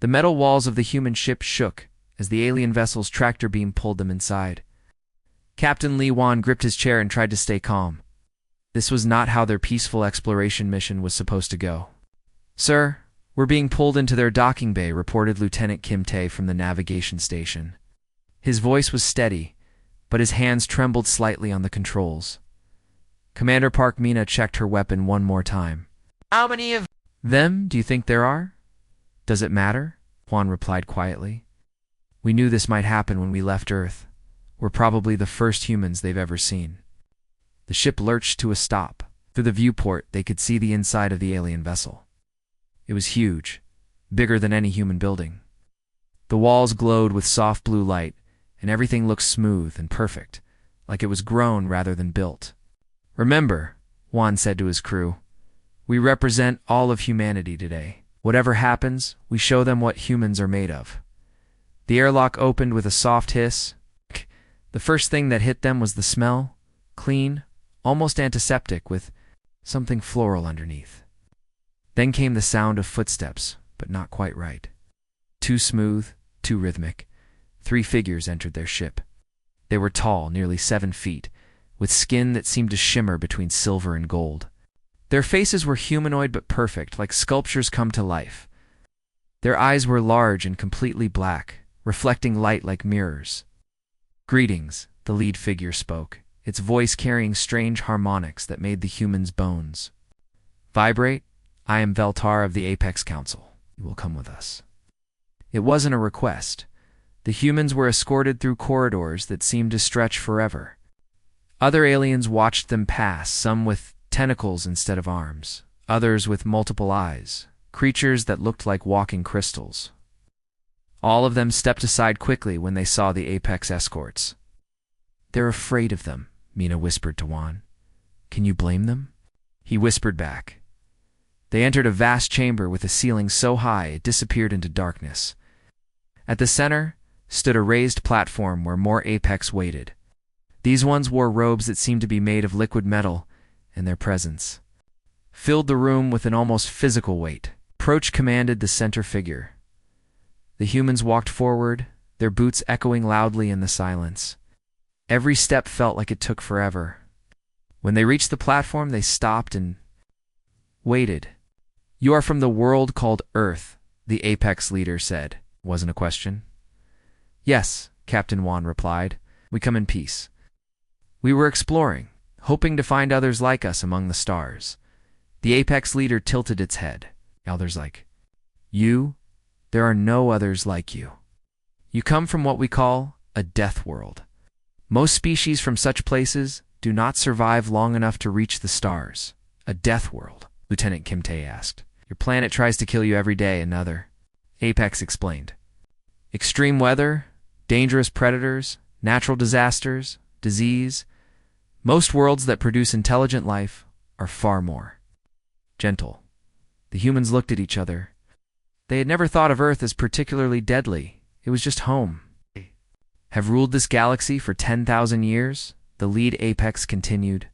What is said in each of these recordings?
The metal walls of the human ship shook as the alien vessel's tractor beam pulled them inside. Captain Lee Wan gripped his chair and tried to stay calm. This was not how their peaceful exploration mission was supposed to go. "Sir, we're being pulled into their docking bay," reported Lieutenant Kim Tae from the navigation station. His voice was steady, but his hands trembled slightly on the controls. Commander Park Mina checked her weapon one more time. "How many of them do you think there are?" "Does it matter?" Juan replied quietly. "We knew this might happen when we left Earth. We're probably the first humans they've ever seen." The ship lurched to a stop. Through the viewport, they could see the inside of the alien vessel. It was huge, bigger than any human building. The walls glowed with soft blue light, and everything looked smooth and perfect, like it was grown rather than built. "Remember," Juan said to his crew, "we represent all of humanity today. Whatever happens, we show them what humans are made of." The airlock opened with a soft hiss. The first thing that hit them was the smell, clean, almost antiseptic, with something floral underneath. Then came the sound of footsteps, but not quite right. Too smooth, too rhythmic. 3 figures entered their ship. They were tall, nearly 7 feet, with skin that seemed to shimmer between silver and gold. Their faces were humanoid but perfect, like sculptures come to life. Their eyes were large and completely black, reflecting light like mirrors. "Greetings," the lead figure spoke, its voice carrying strange harmonics that made the humans' bones vibrate. "I am Veltar of the Apex Council. You will come with us." It wasn't a request. The humans were escorted through corridors that seemed to stretch forever. Other aliens watched them pass, some with tentacles instead of arms, others with multiple eyes, creatures that looked like walking crystals. All of them stepped aside quickly when they saw the Apex escorts. "They're afraid of them," Mina whispered to Juan. "Can you blame them?" He whispered back. They entered a vast chamber with a ceiling so high it disappeared into darkness. At the center stood a raised platform where more Apex waited. These ones wore robes that seemed to be made of liquid metal, and their presence filled the room with an almost physical weight. Approach commanded the center figure. The humans walked forward, their boots echoing loudly in the silence. Every step felt like it took forever. When they reached the platform, they stopped and waited. "You are from the world called Earth," the Apex leader said. Wasn't a question. "Yes," Captain Juan replied. "We come in peace. We were exploring, hoping to find others like us among the stars." The Apex leader tilted its head. Others like you? There are no others like you. You come from what we call a death world. Most species from such places do not survive long enough to reach the stars. "A death world?" Lieutenant Kim Tae asked. "Your planet tries to kill you every day, another." Apex explained. "Extreme weather, dangerous predators, natural disasters, disease. Most worlds that produce intelligent life are far more gentle." The humans looked at each other. They had never thought of Earth as particularly deadly. It was just home. "Have ruled this galaxy for 10,000 years, the lead Apex continued.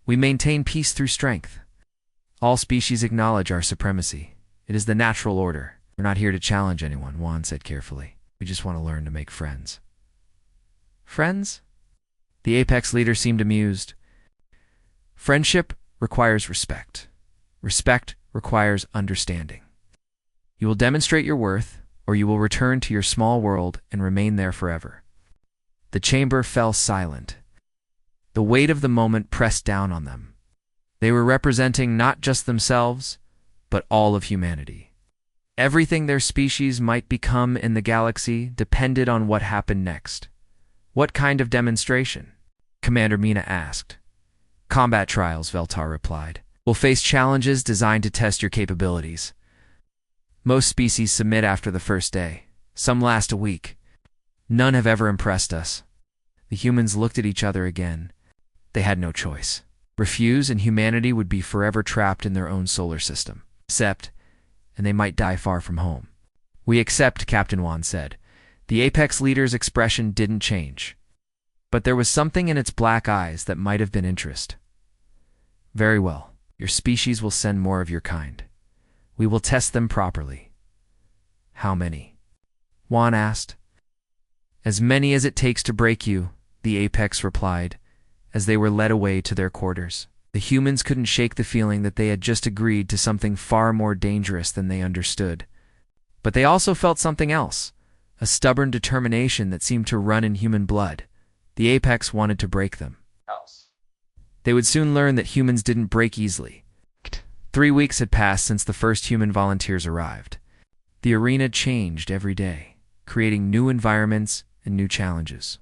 "We maintain peace through strength. All species acknowledge our supremacy. It is the natural order. We're not here to challenge anyone," Juan said carefully. "We just want to learn to make friends." "Friends?" The Apex leader seemed amused. "Friendship requires respect. Respect requires understanding. You will demonstrate your worth, or you will return to your small world and remain there forever." The chamber fell silent. The weight of the moment pressed down on them. They were representing not just themselves, but all of humanity. Everything their species might become in the galaxy depended on what happened next. "What kind of demonstration?" Commander Mina asked. "Combat trials," Veltar replied. "We'll face challenges designed to test your capabilities. Most species submit after the first day. Some last a week. None have ever impressed us." The humans looked at each other again. They had no choice. Refuse, and humanity would be forever trapped in their own solar system. Accept, and they might die far from home. "We accept," Captain Juan said. The Apex leader's expression didn't change, but there was something in its black eyes that might have been interest. "Very well. Your species will send more of your kind. We will test them properly." How many? Juan asked. As many as it takes to break you, the apex replied, as they were led away to their quarters. The humans couldn't shake the feeling that they had just agreed to something far more dangerous than they understood. But they also felt something else, a stubborn determination that seemed to run in human blood. The apex wanted to break them. They would soon learn that humans didn't break easily. 3 weeks had passed since the first human volunteers arrived. The arena changed every day, creating new environments and new challenges.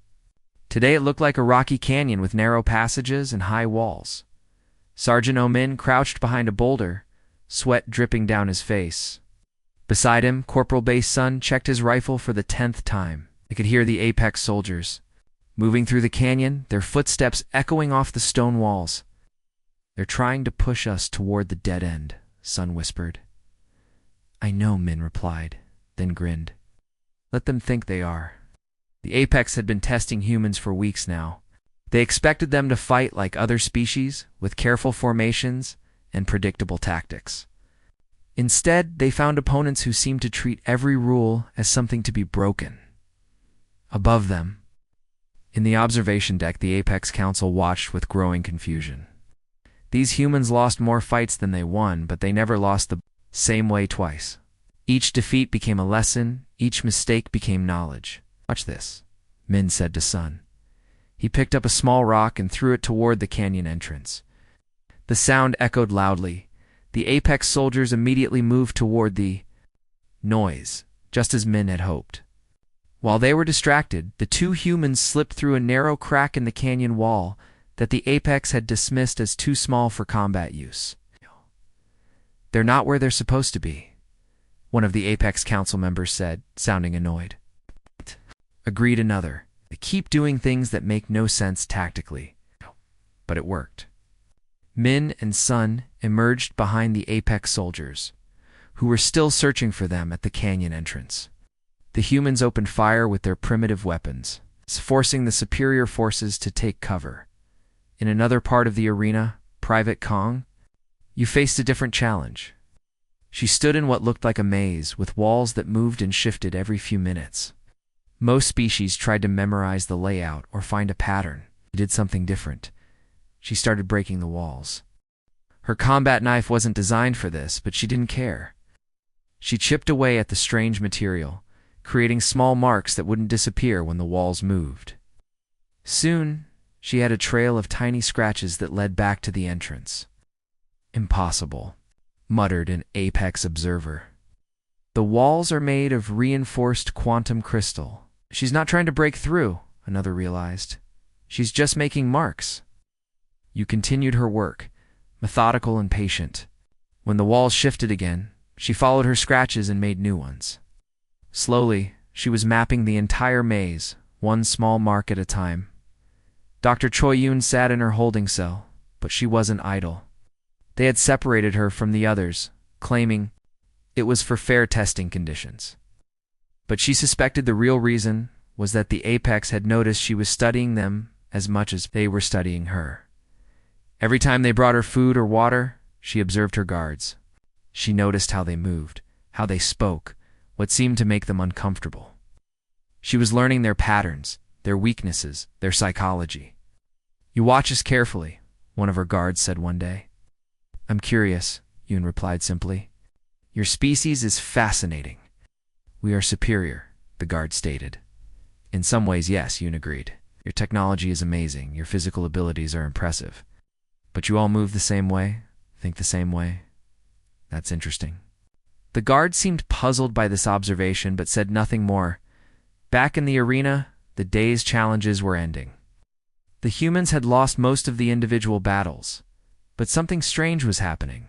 Today it looked like a rocky canyon with narrow passages and high walls. Sergeant Omin crouched behind a boulder, sweat dripping down his face. Beside him, Corporal Bass Sun checked his rifle for the 10th time. They could hear the apex soldiers moving through the canyon, their footsteps echoing off the stone walls. They're trying to push us toward the dead end, Sun whispered. I know, Min replied, then grinned. Let them think they are. The apex had been testing humans for weeks now. They expected them to fight like other species, with careful formations and predictable tactics. Instead, they found opponents who seemed to treat every rule as something to be broken. Above them, in the observation deck, the Apex Council watched with growing confusion. These humans lost more fights than they won, but they never lost the same way twice. Each defeat became a lesson, each mistake became knowledge. Watch this, Min said to Sun. He picked up a small rock and threw it toward the canyon entrance. The sound echoed loudly. The Apex soldiers immediately moved toward the noise, just as Min had hoped. While they were distracted, the two humans slipped through a narrow crack in the canyon wall that the Apex had dismissed as too small for combat use. They're not where they're supposed to be, one of the Apex Council members said, sounding annoyed. Agreed another. They keep doing things that make no sense tactically. But it worked. Min and Sun emerged behind the Apex soldiers, who were still searching for them at the canyon entrance. The humans opened fire with their primitive weapons, forcing the superior forces to take cover. In another part of the arena, Private Kong, you faced a different challenge. She stood in what looked like a maze, with walls that moved and shifted every few minutes. Most species tried to memorize the layout or find a pattern. She did something different. She started breaking the walls. Her combat knife wasn't designed for this, but she didn't care. She chipped away at the strange material, creating small marks that wouldn't disappear when the walls moved. Soon, she had a trail of tiny scratches that led back to the entrance. Impossible, muttered an Apex observer. The walls are made of reinforced quantum crystal. She's not trying to break through, another realized. She's just making marks. You continued her work, methodical and patient. When the walls shifted again, she followed her scratches and made new ones. Slowly, she was mapping the entire maze, one small mark at a time. Dr. Choi Yoon sat in her holding cell, but she wasn't idle. They had separated her from the others, claiming it was for fair testing conditions. But she suspected the real reason was that the Apex had noticed she was studying them as much as they were studying her. Every time they brought her food or water, she observed her guards. She noticed how they moved, how they spoke, what seemed to make them uncomfortable. She was learning their patterns, their weaknesses, their psychology. You watch us carefully, one of her guards said one day. I'm curious, Yoon replied simply. Your species is fascinating. We are superior, the guard stated. In some ways, yes, Yoon agreed. Your technology is amazing, your physical abilities are impressive. But you all move the same way, think the same way. That's interesting. The guard seemed puzzled by this observation, but said nothing more. Back in the arena, the day's challenges were ending. The humans had lost most of the individual battles, but something strange was happening.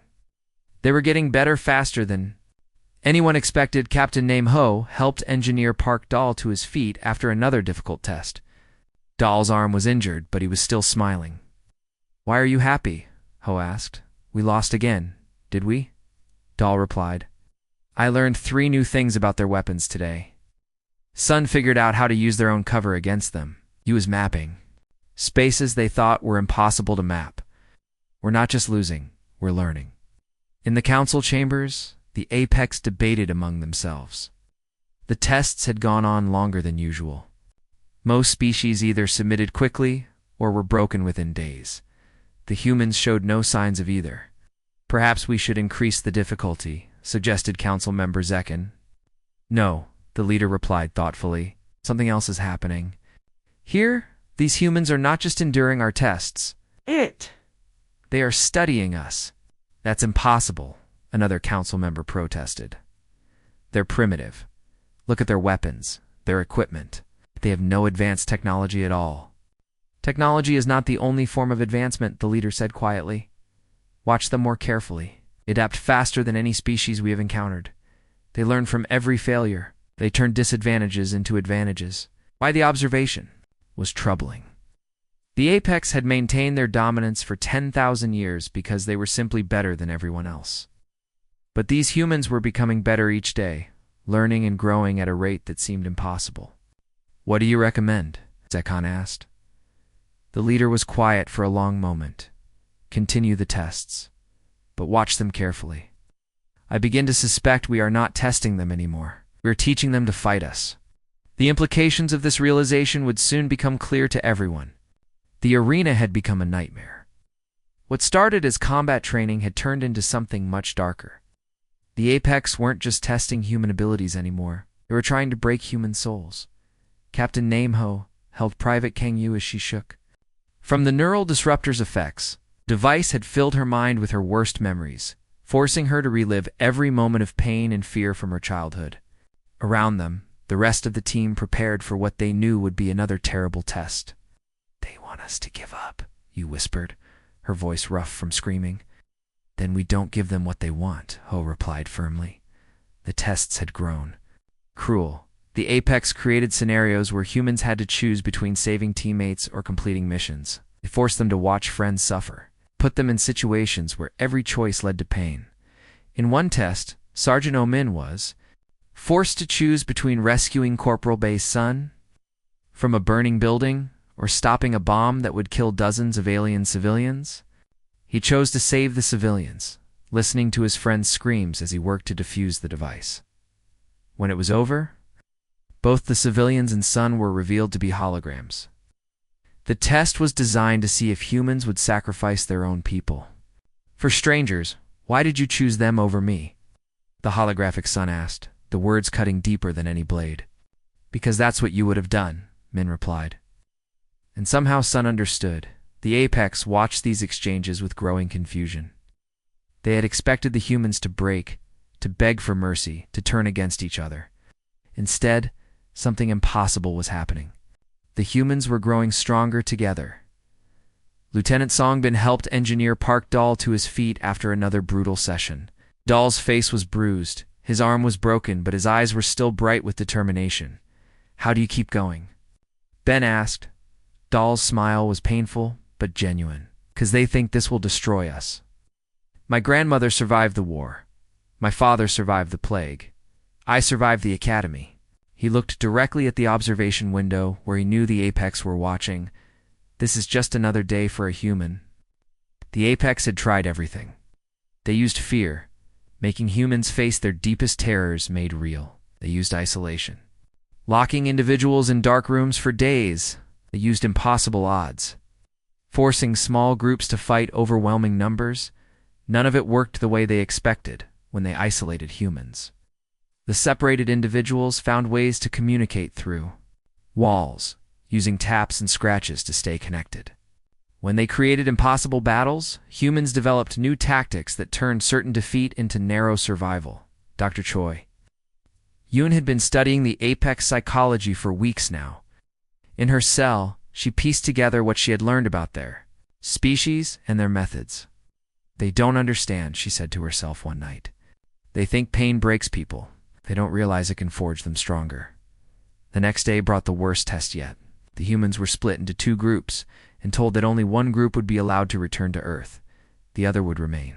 They were getting better faster than anyone expected. Captain Name Ho helped engineer Park Dahl to his feet after another difficult test. Dahl's arm was injured, but he was still smiling. Why are you happy? Ho asked. We lost again, did we? Dahl replied. I learned 3 new things about their weapons today. Sun figured out how to use their own cover against them. He was mapping spaces they thought were impossible to map. We're not just losing, we're learning. In the council chambers, the Apex debated among themselves. The tests had gone on longer than usual. Most species either submitted quickly or were broken within days. The humans showed no signs of either. Perhaps we should increase the difficulty, suggested Council Member Zekin. No, the leader replied thoughtfully. Something else is happening. Here, these humans are not just enduring our tests. They are studying us. That's impossible, another council member protested. They're primitive. Look at their weapons, their equipment. They have no advanced technology at all. Technology is not the only form of advancement, the leader said quietly. Watch them more carefully. They adapt faster than any species we have encountered. They learn from every failure. They turn disadvantages into advantages. Why the observation was troubling. The apex had maintained their dominance for 10,000 years because they were simply better than everyone else. But these humans were becoming better each day, learning and growing at a rate that seemed impossible. What do you recommend? Zekon asked. The leader was quiet for a long moment. Continue the tests, but watch them carefully. I begin to suspect we are not testing them anymore. We are teaching them to fight us. The implications of this realization would soon become clear to everyone. The arena had become a nightmare. What started as combat training had turned into something much darker. The apex weren't just testing human abilities anymore. They were trying to break human souls. Captain Nameho held Private Kang Yu as she shook. From the neural disruptor's effects, device had filled her mind with her worst memories, forcing her to relive every moment of pain and fear from her childhood. Around them, the rest of the team prepared for what they knew would be another terrible test. They want us to give up, Yu whispered, her voice rough from screaming. Then we don't give them what they want, Ho replied firmly. The tests had grown. Cruel. The apex created scenarios where humans had to choose between saving teammates or completing missions. It forced them to watch friends suffer, put them in situations where every choice led to pain. In one test, Sergeant Omin was forced to choose between rescuing Corporal Bay's son from a burning building or stopping a bomb that would kill dozens of alien civilians. He chose to save the civilians, listening to his friend's screams as he worked to defuse the device. When it was over, both the civilians and son were revealed to be holograms. The test was designed to see if humans would sacrifice their own people. For strangers, why did you choose them over me? The holographic son asked, the words cutting deeper than any blade. Because that's what you would have done, Min replied. And somehow Sun understood. The apex watched these exchanges with growing confusion. They had expected the humans to break, to beg for mercy, to turn against each other. Instead, something impossible was happening. The humans were growing stronger together. Lieutenant Songbin helped engineer Park Dahl to his feet after another brutal session. Dahl's face was bruised, his arm was broken, but his eyes were still bright with determination. How do you keep going? Ben asked. Dahl's smile was painful, but genuine. Because they think this will destroy us. My grandmother survived the war. My father survived the plague. I survived the academy. He looked directly at the observation window where he knew the apex were watching. This is just another day for a human. The apex had tried everything. They used fear, making humans face their deepest terrors made real. They used isolation, locking individuals in dark rooms for days. They used impossible odds, forcing small groups to fight overwhelming numbers. None of it worked the way they expected when they isolated humans. The separated individuals found ways to communicate through walls, using taps and scratches to stay connected. When they created impossible battles, humans developed new tactics that turned certain defeat into narrow survival. Dr. Choi. Yoon had been studying the apex psychology for weeks now. In her cell, she pieced together what she had learned about their species and their methods. They don't understand, she said to herself one night. They think pain breaks people. They don't realize it can forge them stronger. The next day brought the worst test yet. The humans were split into two groups and told that only one group would be allowed to return to Earth. The other would remain.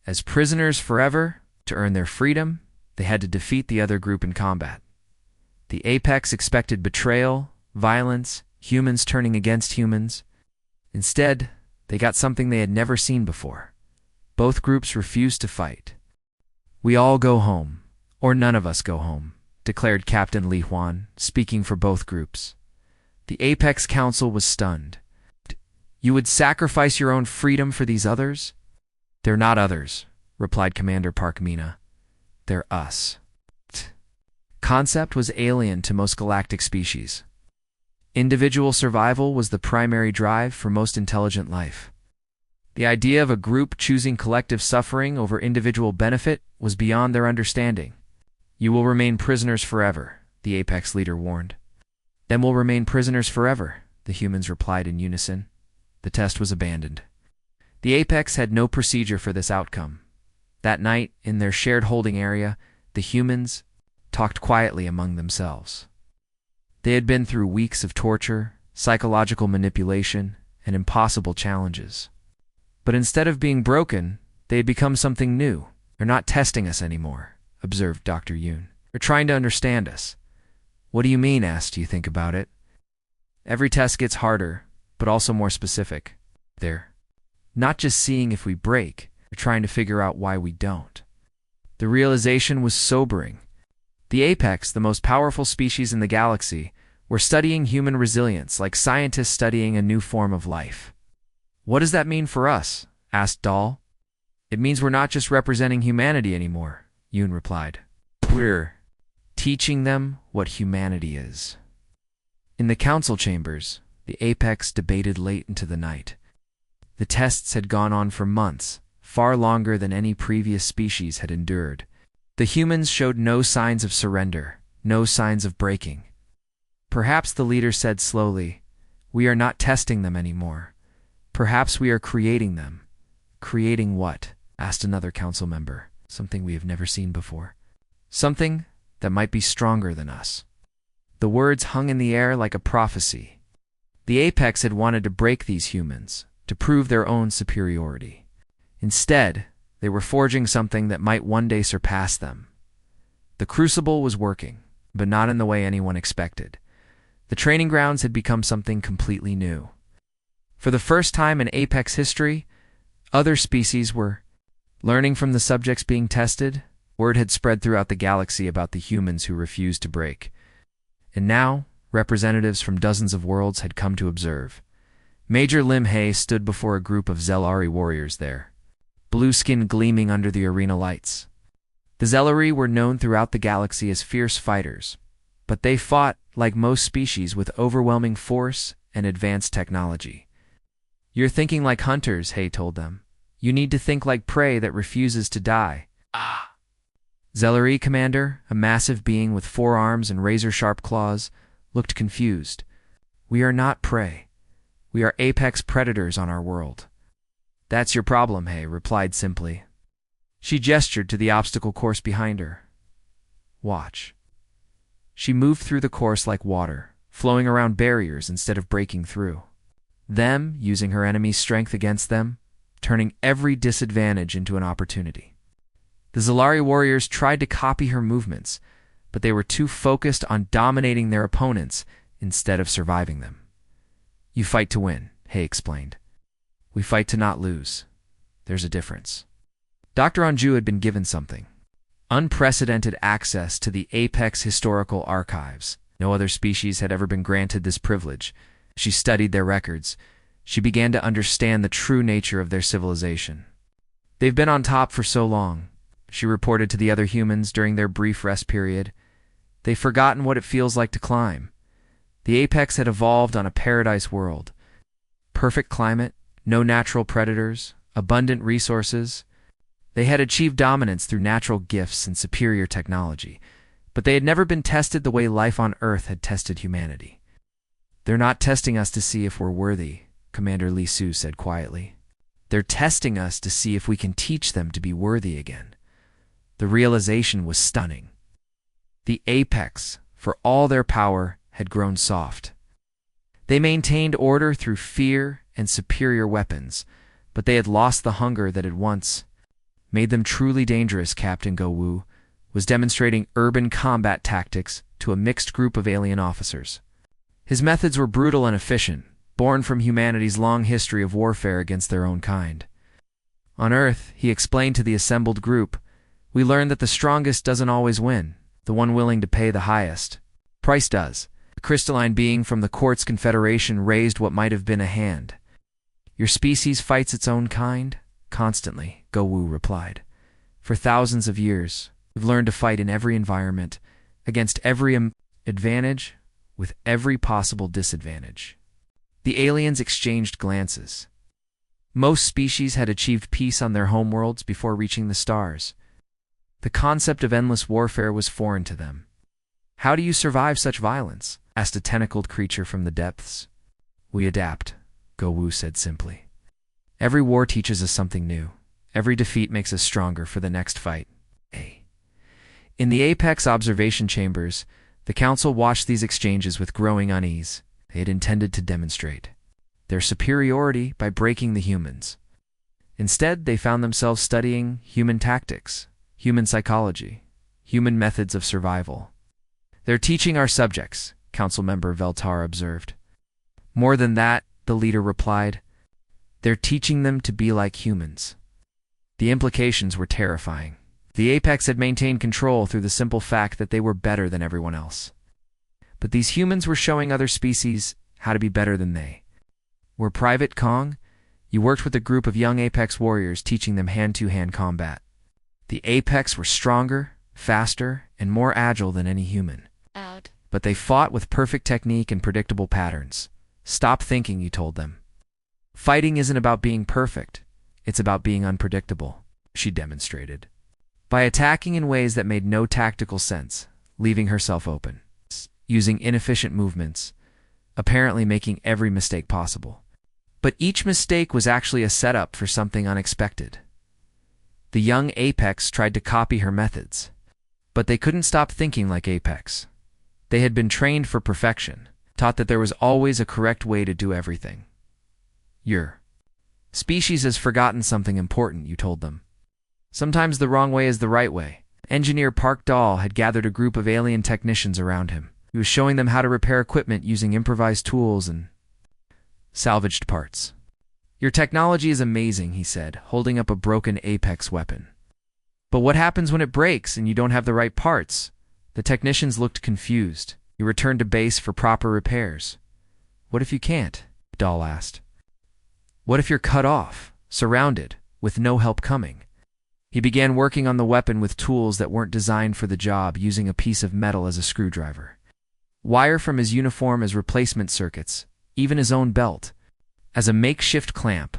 As prisoners forever, to earn their freedom, they had to defeat the other group in combat. The apex expected betrayal, violence, humans turning against humans. Instead, they got something they had never seen before. Both groups refused to fight. We all go home, or none of us go home, declared Captain Li Huan, speaking for both groups. The Apex Council was stunned. You would sacrifice your own freedom for these others? They're not others, replied Commander Park Mina. They're us. Concept was alien to most galactic species. Individual survival was the primary drive for most intelligent life. The idea of a group choosing collective suffering over individual benefit was beyond their understanding. You will remain prisoners forever, the Apex leader warned. Then we'll remain prisoners forever, the humans replied in unison. The test was abandoned. The Apex had no procedure for this outcome. That night, in their shared holding area, the humans talked quietly among themselves. They had been through weeks of torture, psychological manipulation, and impossible challenges. But instead of being broken, they had become something new. They're not testing us anymore, observed Dr. Yoon. They're trying to understand us. What do you mean, asked You Think About It? Every test gets harder, but also more specific. They're not just seeing if we break, they're trying to figure out why we don't. The realization was sobering. The Apex, the most powerful species in the galaxy, were studying human resilience like scientists studying a new form of life. What does that mean for us? Asked Dahl. It means we're not just representing humanity anymore, Yoon replied. We're teaching them what humanity is. In the council chambers, the Apex debated late into the night. The tests had gone on for months, far longer than any previous species had endured. The humans showed no signs of surrender, no signs of breaking. Perhaps the leader said slowly, "We are not testing them anymore. Perhaps we are creating them." Creating what? Asked another council member. Something we have never seen before. Something that might be stronger than us. The words hung in the air like a prophecy. The Apex had wanted to break these humans, to prove their own superiority. Instead, they were forging something that might one day surpass them. The crucible was working, but not in the way anyone expected. The training grounds had become something completely new. For the first time in Apex history, other species were learning from the subjects being tested. Word had spread throughout the galaxy about the humans who refused to break. And now, representatives from dozens of worlds had come to observe. Major Lim Hae stood before a group of Zelari warriors there, blue skin gleaming under the arena lights. The Zelari were known throughout the galaxy as fierce fighters, but they fought, like most species, with overwhelming force and advanced technology. You're thinking like hunters, Hae told them. You need to think like prey that refuses to die. Zelari Commander, a massive being with 4 arms and razor-sharp claws, looked confused. We are not prey. We are apex predators on our world. That's your problem, Hae replied simply. She gestured to the obstacle course behind her. Watch. She moved through the course like water, flowing around barriers instead of breaking through. Them using her enemy's strength against them, turning every disadvantage into an opportunity. The Zelari warriors tried to copy her movements, but they were too focused on dominating their opponents instead of surviving them. You fight to win, Hae explained. We fight to not lose. There's a difference. Dr. Anju had been given something. Unprecedented access to the Apex historical archives. No other species had ever been granted this privilege. She studied their records. She began to understand the true nature of their civilization. They've been on top for so long, she reported to the other humans during their brief rest period. They've forgotten what it feels like to climb. The Apex had evolved on a paradise world. Perfect climate, no natural predators, abundant resources. They had achieved dominance through natural gifts and superior technology, but they had never been tested the way life on Earth had tested humanity. They're not testing us to see if we're worthy, Commander Li Su said quietly. They're testing us to see if we can teach them to be worthy again. The realization was stunning. The Apex, for all their power, had grown soft. They maintained order through fear and superior weapons, but they had lost the hunger that had once made them truly dangerous. Captain Go Wu was demonstrating urban combat tactics to a mixed group of alien officers. His methods were brutal and efficient, born from humanity's long history of warfare against their own kind. On Earth, he explained to the assembled group, we learned that the strongest doesn't always win. the one willing to pay the highest price does. A crystalline being from the Quartz Confederation raised what might have been a hand. Your species fights its own kind? Constantly, Go-Wu replied. For thousands of years, we've learned to fight in every environment, against every advantage, with every possible disadvantage. The aliens exchanged glances. Most species had achieved peace on their homeworlds before reaching the stars. The concept of endless warfare was foreign to them. How do you survive such violence? Asked a tentacled creature from the depths. We adapt, Go-Wu said simply. Every war teaches us something new. Every defeat makes us stronger for the next fight. In the Apex observation chambers, the Council watched these exchanges with growing unease. They had intended to demonstrate their superiority by breaking the humans. Instead, they found themselves studying human tactics, human psychology, human methods of survival. They're teaching our subjects, Council Member Veltar observed. More than that, the leader replied, they're teaching them to be like humans. The implications were terrifying. The Apex had maintained control through the simple fact that they were better than everyone else. But these humans were showing other species how to be better than they were. Private Kong, you worked with a group of young Apex warriors teaching them hand-to-hand combat. The Apex were stronger, faster, and more agile than any human. But they fought with perfect technique and predictable patterns. Stop thinking, you told them. Fighting isn't about being perfect. It's about being unpredictable, she demonstrated. By attacking in ways that made no tactical sense, leaving herself open, using inefficient movements, apparently making every mistake possible. But each mistake was actually a setup for something unexpected. The young Apex tried to copy her methods, but they couldn't stop thinking like Apex. They had been trained for perfection, taught that there was always a correct way to do everything. Your species has forgotten something important, you told them. Sometimes the wrong way is the right way. Engineer Park Dahl had gathered a group of alien technicians around him. He was showing them how to repair equipment using improvised tools and salvaged parts. Your technology is amazing, he said, holding up a broken Apex weapon. But what happens when it breaks and you don't have the right parts? The technicians looked confused. You returned to base for proper repairs. What if you can't? Dahl asked. What if you're cut off, surrounded, with no help coming? He began working on the weapon with tools that weren't designed for the job, using a piece of metal as a screwdriver. Wire from his uniform as replacement circuits, even his own belt, as a makeshift clamp.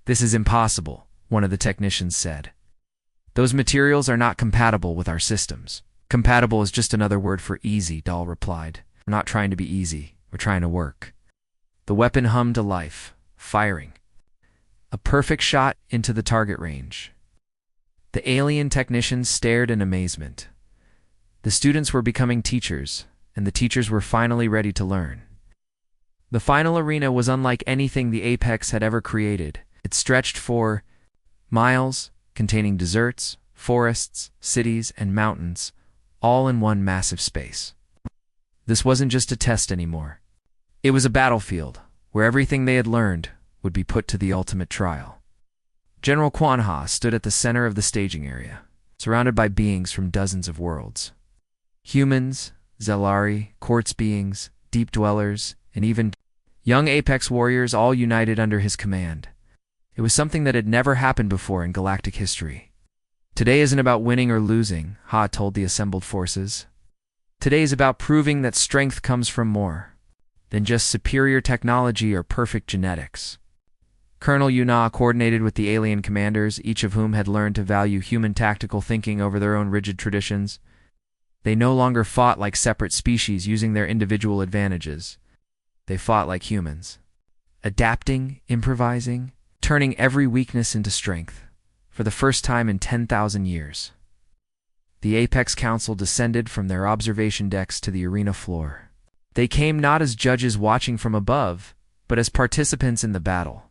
This is impossible, one of the technicians said. Those materials are not compatible with our systems. Compatible is just another word for easy, Dahl replied. We're not trying to be easy, we're trying to work. The weapon hummed to life, firing. A perfect shot into the target range. The alien technicians stared in amazement. The students were becoming teachers, and the teachers were finally ready to learn. The final arena was unlike anything the Apex had ever created. It stretched for miles, containing deserts, forests, cities, and mountains, all in one massive space. This wasn't just a test anymore. It was a battlefield, where everything they had learned would be put to the ultimate trial. General Quan Ha stood at the center of the staging area, surrounded by beings from dozens of worlds. Humans, Zelari, quartz beings, deep dwellers, and even young Apex warriors all united under his command. It was something that had never happened before in galactic history. Today isn't about winning or losing, Ha told the assembled forces. Today is about proving that strength comes from more than just superior technology or perfect genetics. Colonel Yuna coordinated with the alien commanders, each of whom had learned to value human tactical thinking over their own rigid traditions. They no longer fought like separate species using their individual advantages. They fought like humans, adapting, improvising, turning every weakness into strength, for the first time in 10,000 years. The Apex Council descended from their observation decks to the arena floor. They came not as judges watching from above, but as participants in the battle.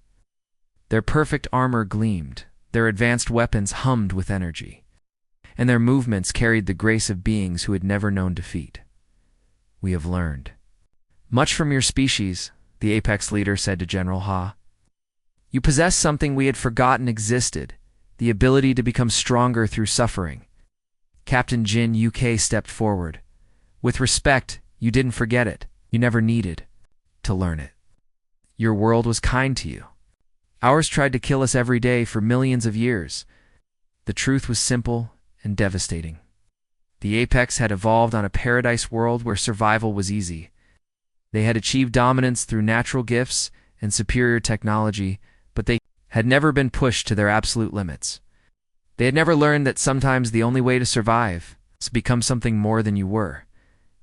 Their perfect armor gleamed, their advanced weapons hummed with energy, and their movements carried the grace of beings who had never known defeat. We have learned much from your species, the Apex leader said to General Ha. You possess something we had forgotten existed, the ability to become stronger through suffering. Captain Jin UK stepped forward. With respect, you didn't forget it. You never needed to learn it. Your world was kind to you. Ours tried to kill us every day for millions of years. The truth was simple and devastating. The Apex had evolved on a paradise world where survival was easy. They had achieved dominance through natural gifts and superior technology, but they had never been pushed to their absolute limits. They had never learned that sometimes the only way to survive is to become something more than you were.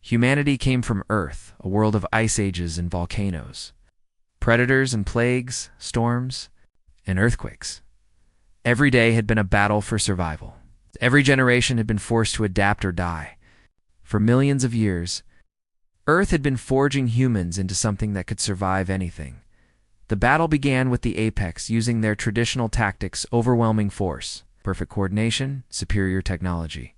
Humanity came from Earth, a world of ice ages and volcanoes, predators and plagues, storms, and earthquakes. Every day had been a battle for survival. Every generation had been forced to adapt or die. For millions of years, Earth had been forging humans into something that could survive anything. The battle began with the Apex using their traditional tactics: overwhelming force, perfect coordination, superior technology.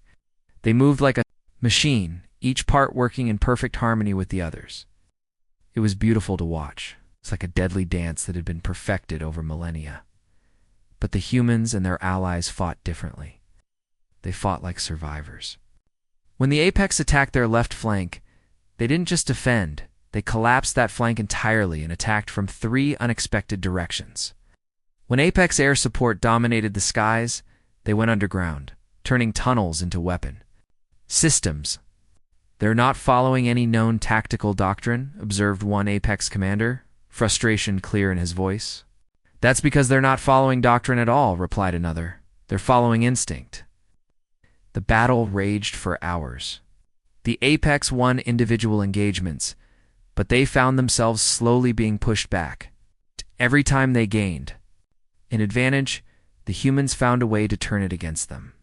They moved like a machine, each part working in perfect harmony with the others. It was beautiful to watch. It's like a deadly dance that had been perfected over millennia. But the humans and their allies fought differently. They fought like survivors. When the Apex attacked their left flank, they didn't just defend, they collapsed that flank entirely and attacked from 3 unexpected directions. When Apex air support dominated the skies, they went underground, turning tunnels into weapon systems. They're not following any known tactical doctrine, observed one Apex commander, frustration clear in his voice. That's because they're not following doctrine at all, replied another. They're following instinct. The battle raged for hours. The Apex won individual engagements, but they found themselves slowly being pushed back. Every time they gained an advantage, the humans found a way to turn it against them.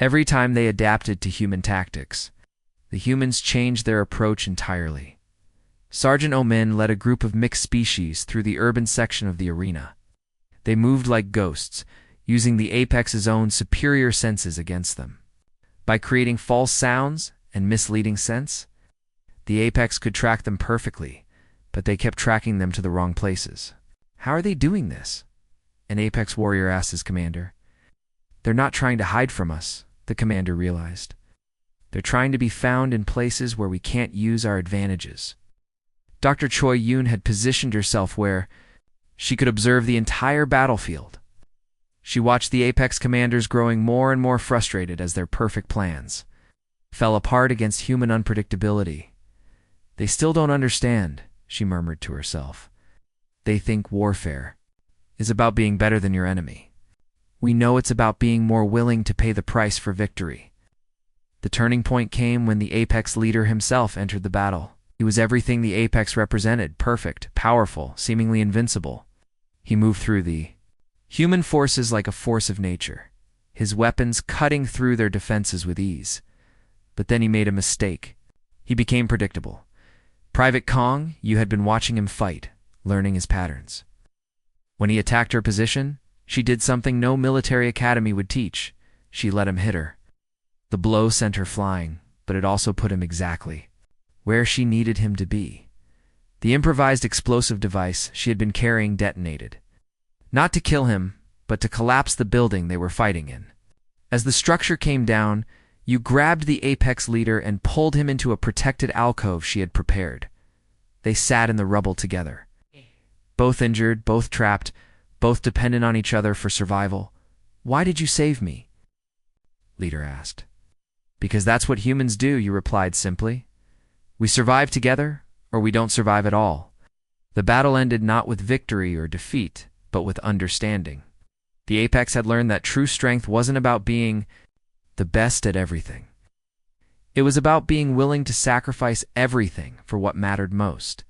Every time they adapted to human tactics, the humans changed their approach entirely. Sergeant Omin led a group of mixed species through the urban section of the arena. They moved like ghosts, using the Apex's own superior senses against them. By creating false sounds and misleading scents, the Apex could track them perfectly, but they kept tracking them to the wrong places. How are they doing this? An Apex warrior asked his commander. They're not trying to hide from us, the commander realized. They're trying to be found in places where we can't use our advantages. Dr. Choi Yoon had positioned herself where she could observe the entire battlefield. She watched the Apex commanders growing more and more frustrated as their perfect plans fell apart against human unpredictability. They still don't understand, she murmured to herself. They think warfare is about being better than your enemy. We know it's about being more willing to pay the price for victory. The turning point came when the Apex leader himself entered the battle. He was everything the Apex represented: perfect, powerful, seemingly invincible. He moved through the human forces like a force of nature, his weapons cutting through their defenses with ease. But then he made a mistake. He became predictable. Private Kong, you had been watching him fight, learning his patterns. When he attacked her position, she did something no military academy would teach. She let him hit her. The blow sent her flying, but it also put him exactly where she needed him to be. The improvised explosive device she had been carrying detonated. Not to kill him, but to collapse the building they were fighting in. As the structure came down, you grabbed the Apex leader and pulled him into a protected alcove she had prepared. They sat in the rubble together. Both injured, both trapped, both dependent on each other for survival. Why did you save me? Leader asked. Because that's what humans do, you replied simply. We survive together, or we don't survive at all. The battle ended not with victory or defeat, but with understanding. The Apex had learned that true strength wasn't about being the best at everything. It was about being willing to sacrifice everything for what mattered most.